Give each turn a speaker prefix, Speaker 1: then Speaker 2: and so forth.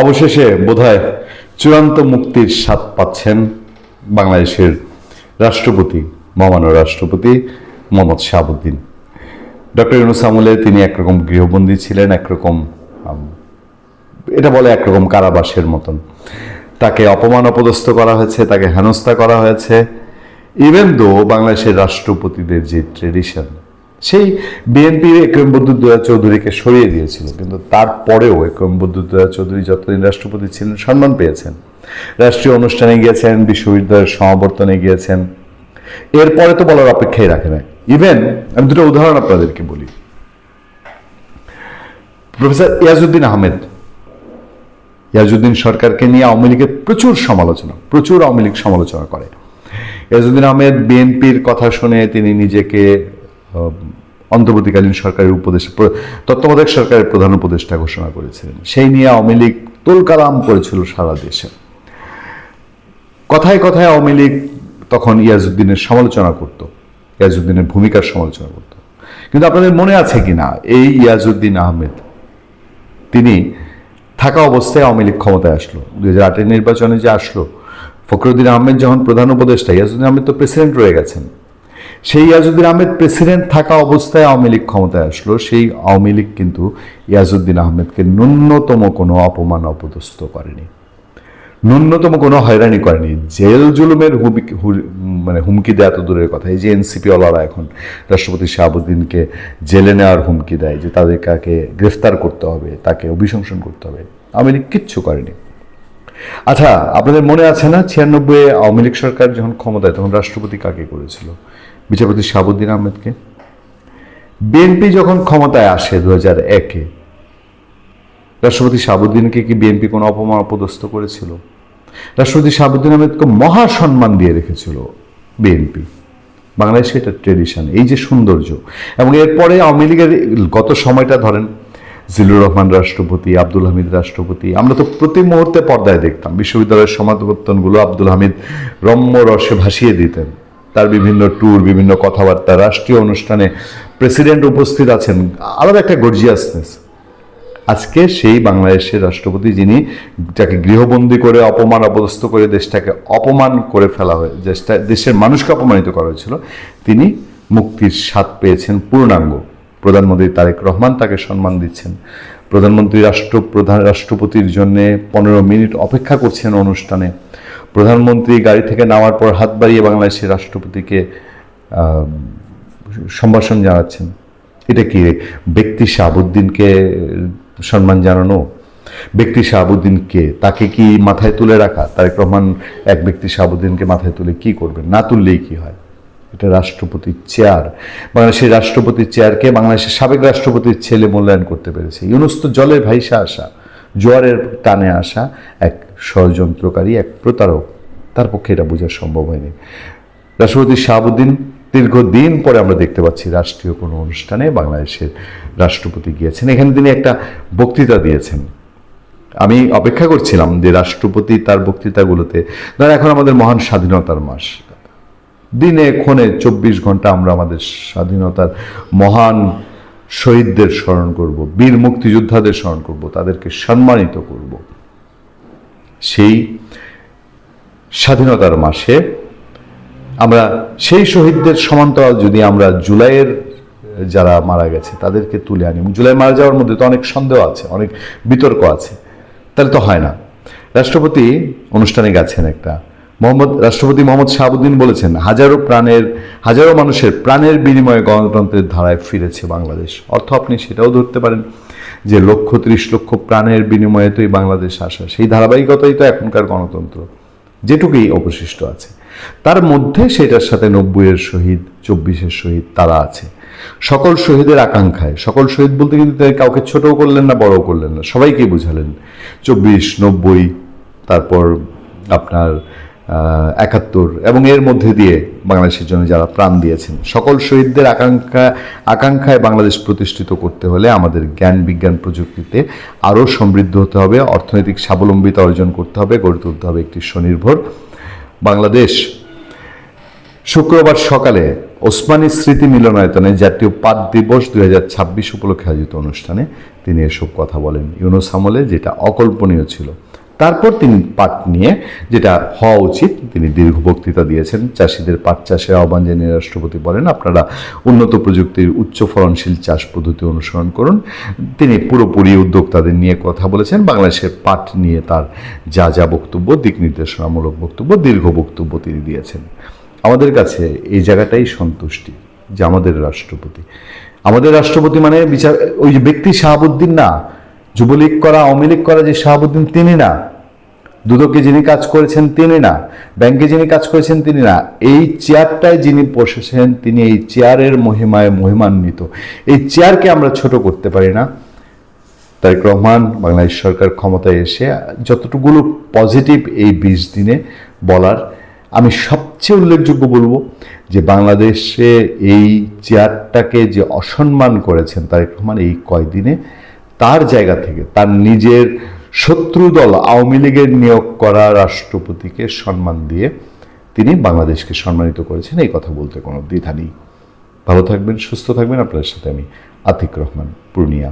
Speaker 1: অবশেষে বোধহয় চূড়ান্ত মুক্তির স্বাদ পাচ্ছেন বাংলাদেশের রাষ্ট্রপতি, মহামান্য রাষ্ট্রপতি মোহাম্মদ শাহাবুদ্দিন। ডক্টর ইউনূস আমলে তিনি একরকম গৃহবন্দী ছিলেন, একরকম এটা বলে একরকম কারাবাসের মতন। তাকে অপমান অপদস্থ করা হয়েছে, তাকে হেনস্থা করা হয়েছে। ইভেন দো বাংলাদেশের রাষ্ট্রপতিদের যে ট্রেডিশন, সেই বিএনপি একরম বদরুদ্দোজা চৌধুরীকে সরিয়ে দিয়েছিল, কিন্তু তারপরেও একরম বদরুদ্দোজা চৌধুরী যতদিন রাষ্ট্রপতি ছিলেন সম্মান পেয়েছেন। রাষ্ট্রীয় অনুষ্ঠানে গিয়েছেন, বিশ্ববিদ্যালয়ের সমাবর্তনে গিয়েছেন, এরপরে তো বলার অপেক্ষাই রাখে না। ইভেন আমি দুটো উদাহরণ আপনাদেরকে বলি। প্রফেসর ইয়াজউদ্দিন আহমেদ, ইয়াজউদ্দিন সরকারকে নিয়ে আওয়ামী লীগের প্রচুর আওয়ামী লীগ সমালোচনা করে। ইয়াজউদ্দিন আহমেদ বিএনপির কথা শুনে তিনি নিজেকে অন্তর্বর্তীকালীন সরকারের তত্ত্বাবধায়ক সরকারের প্রধান উপদেষ্টা ঘোষণা করেছিলেন। সেই নিয়ে আওয়ামী লীগ তোলকালাম করেছিল সারা দেশে। কথায় কথায় আওয়ামী লীগ তখন ইয়াজউদ্দিনের সমালোচনা করত, ইয়াজউদ্দিনের ভূমিকার সমালোচনা করত। কিন্তু আপনাদের মনে আছে কিনা, এই ইয়াজউদ্দিন আহমেদ তিনি থাকা অবস্থায় আওয়ামী লীগ ক্ষমতায় আসলো। 2008-এর নির্বাচনে যে আসলো, ফখরুদ্দিন আহমেদ যখন প্রধান উপদেষ্টা, ইয়াজউদ্দিন আহমেদ তো প্রেসিডেন্ট রয়ে গেছেন। সেই ইয়াজউদ্দিন আহমেদ প্রেসিডেন্ট থাকা অবস্থায় আওয়ামী লীগ ক্ষমতায় আসলো। সেই আওয়ামী লীগ কিন্তু ইয়াজউদ্দিন আহমেদকে ন্যূনতম কোনো অপমান অপদস্থ করেনি, ন্যূনতম কোনো হয়রানি করেনি। জেল জুলুমের হুমকি দেয় এত দূরের কথা। এই যে এনসিপি ওয়ালারা এখন রাষ্ট্রপতি শাহাবুদ্দিনকে জেলে নেওয়ার হুমকি দেয় যে তাদেরকে গ্রেফতার করতে হবে, তাকে অভিশংসন করতে হবে, আওয়ামী লীগ কিচ্ছু করেনি। আচ্ছা, আপনাদের মনে আছে না 96-এ আওয়ামী লীগ সরকার যখন ক্ষমতায়, তখন রাষ্ট্রপতি কাকে করেছিল? বিচারপতি শাহাবুদ্দিন আহমেদকে। বিএনপি যখন ক্ষমতায় আসে 2001-এ, রাষ্ট্রপতি শাহাবুদ্দিনকে কি বিএনপি কোনো অপমান অপদস্থ করেছিল? রাষ্ট্রপতি শাহাবুদ্দিন আহমেদকে মহা সম্মান দিয়ে রেখেছিল বিএনপি। বাংলাদেশে এটা ট্রেডিশন, এই যে সৌন্দর্য। এবং এরপরে আওয়ামী লীগের গত সময়টা ধরেন, জিল্লুর রহমান রাষ্ট্রপতি, আব্দুল হামিদ রাষ্ট্রপতি, আমরা তো প্রতি মুহূর্তে পর্দায় দেখতাম বিশ্ববিদ্যালয়ের সমাবর্তনগুলো আব্দুল হামিদ রম্য রসে ভাসিয়ে দিতেন। তার বিভিন্ন ট্যুর, বিভিন্ন কথাবার্তা, রাষ্ট্রীয় অনুষ্ঠানে প্রেসিডেন্ট উপস্থিত আছেন, আলাদা একটা গর্জিয়াসনেস। আজকে সেই বাংলাদেশের রাষ্ট্রপতি, যিনি যাকে গৃহবন্দী করে অপমান অপদস্থ করে দেশটাকে অপমান করে ফেলা হয়, দেশের মানুষকে অপমানিত করা হয়েছিল, তিনি মুক্তির স্বাদ পেয়েছেন পূর্ণাঙ্গ। প্রধানমন্ত্রী তারেক রহমান তাকে সম্মান দিচ্ছেন। প্রধানমন্ত্রী রাষ্ট্রপতির জন্য 15 মিনিট অপেক্ষা করছেন অনুষ্ঠানে। প্রধানমন্ত্রী গাড়ি থেকে নামার পর হাত বাড়িয়ে বাংলাদেশের রাষ্ট্রপতিকে সম্ভাষণ জানাচ্ছেন। এটা কি ব্যক্তি শাহাবুদ্দিনকে সম্মান জানানো? ব্যক্তি শাহাবুদ্দিনকে, তাকে কি মাথায় তুলে রাখা? তারেক রহমান এক ব্যক্তি শাহাবুদ্দিনকে মাথায় তুলে কি করবেন? না তুললেই কি হয়? এটা রাষ্ট্রপতির চেয়ার। বাংলাদেশের রাষ্ট্রপতির চেয়ারকে বাংলাদেশের সাবেক রাষ্ট্রপতির ছেলে মূল্যায়ন করতে পেরেছে। ইউনূস তো জলে ভাইসা আসা, জোয়ারের টানে আসা এক ষড়যন্ত্রকারী, এক প্রতারক। তার পক্ষে এটা বোঝা সম্ভব হয়নি। রাষ্ট্রপতি শাহাবুদ্দিন দীর্ঘদিন পরে আমরা দেখতে পাচ্ছি রাষ্ট্রীয় কোনো অনুষ্ঠানে বাংলাদেশের রাষ্ট্রপতি গিয়েছেন। এখানে তিনি একটা বক্তৃতা দিয়েছেন। আমি অপেক্ষা করছিলাম যে রাষ্ট্রপতি তার বক্তৃতাগুলোতে, ধর এখন আমাদের মহান স্বাধীনতার মাস, দিনে ক্ষণে 24 ঘন্টা আমরা আমাদের স্বাধীনতার মহান শহীদদের স্মরণ করব, বীর মুক্তিযোদ্ধাদের স্মরণ করব, তাদেরকে সম্মানিত করব। সেই স্বাধীনতার মাসে আমরা সেই শহীদদের সমান্তরাল যদি আমরা জুলাইয়ের যারা মারা গেছে তাদেরকে তুলে আনি, জুলাই মারা যাওয়ার মধ্যে তো অনেক সন্দেহ আছে, অনেক বিতর্ক আছে, তাহলে তো হয় না। রাষ্ট্রপতি অনুষ্ঠানে গেছেন একটা, রাষ্ট্রপতি মোহাম্মদ শাহাবুদ্দিন বলেছেন, হাজারো মানুষের প্রাণের বিনিময়ে গণতন্ত্রের ধারায় ফিরেছে বাংলাদেশ। অর্থ আপনি সেটাও ধরতে পারেন যে 30 লক্ষ প্রাণের বিনিময়ে তো এই বাংলাদেশ আসা, সেই ধারাবাহিকতাই তো এখনকার গণতন্ত্র, যেটুকুই অবশিষ্ট আছে। তার মধ্যে সেটার সাথে 90-এর শহীদ, 24-এর শহীদ তারা আছে। সকল শহীদের আকাঙ্ক্ষায়, সকল শহীদ বলতে কিন্তু কাউকে ছোটও করলেন না, বড়ও করলেন না, সবাইকেই বুঝালেন। 24, 90, তারপর আপনার 71 এবং এর মধ্যে দিয়ে বাংলাদেশের জন্য যারা প্রাণ দিয়েছেন, সকল শহীদদের আকাঙ্ক্ষায় বাংলাদেশ প্রতিষ্ঠিত করতে হলে আমাদের জ্ঞান বিজ্ঞান প্রযুক্তিতে আরও সমৃদ্ধ হতে হবে, অর্থনৈতিক স্বাবলম্বিতা অর্জন করতে হবে, গড়ে তুলতে হবে একটি স্বনির্ভর বাংলাদেশ। শুক্রবার সকালে ওসমানী স্মৃতি মিলনায়তনে জাতীয় পাট দিবস 2026 উপলক্ষে আয়োজিত অনুষ্ঠানে তিনি এসব কথা বলেন। ইউনূস আমলে যেটা অকল্পনীয় ছিল, তারপর তিনি পাট নিয়ে যেটা হওয়া উচিত তিনি দীর্ঘ বক্তৃতা দিয়েছেন। চাষিদের পাট চাষের আহ্বান জানিয়ে রাষ্ট্রপতি বলেন, আপনারা উন্নত প্রযুক্তির উচ্চ ফলনশীল চাষ পদ্ধতি অনুসরণ করুন। তিনি পুরোপুরি উদ্যোক্তাদের নিয়ে কথা বলেছেন। বাংলাদেশের পাট নিয়ে তার যা যা বক্তব্য, দিক নির্দেশনামূলক বক্তব্য, দীর্ঘ বক্তব্য তিনি দিয়েছেন। আমাদের কাছে এই জায়গাটাই সন্তুষ্টি যে আমাদের রাষ্ট্রপতি মানে বিচার ওই যে ব্যক্তি শাহাবুদ্দিন না, যুবলীগ করা আওয়ামী লীগ করা যে শাহাবুদ্দিন তিনি না, দুদকে যিনি কাজ করেছেন তিনি না, ব্যাংকে যিনি কাজ করেছেন তিনি না, এই চেয়ারটায় যিনি বসেছেন তিনি এই চেয়ারের মহিমায় মহিমান্বিত। এই চেয়ারকে আমরা ছোট করতে পারি না। তারেক রহমান বাংলাদেশ সরকার ক্ষমতায় এসে যতটুকুলো পজিটিভ এই 20 দিনে বলার, আমি সবচেয়ে উল্লেখযোগ্য বলবো যে বাংলাদেশে এই চেয়ারটাকে যে অসম্মান করেছেন তারেক রহমান এই কয়দিনে, তার জায়গা থেকে তার নিজের শত্রু দল আওয়ামী লীগের নিয়োগ করা রাষ্ট্রপতিকে সম্মান দিয়ে তিনি বাংলাদেশকে সম্মানিত করেছেন। এই কথা বলতে কোনো দ্বিধা নেই। ভালো থাকবেন, সুস্থ থাকবেন। আপনাদের সাথে আমি আতিক রহমান, পূর্ণিয়া।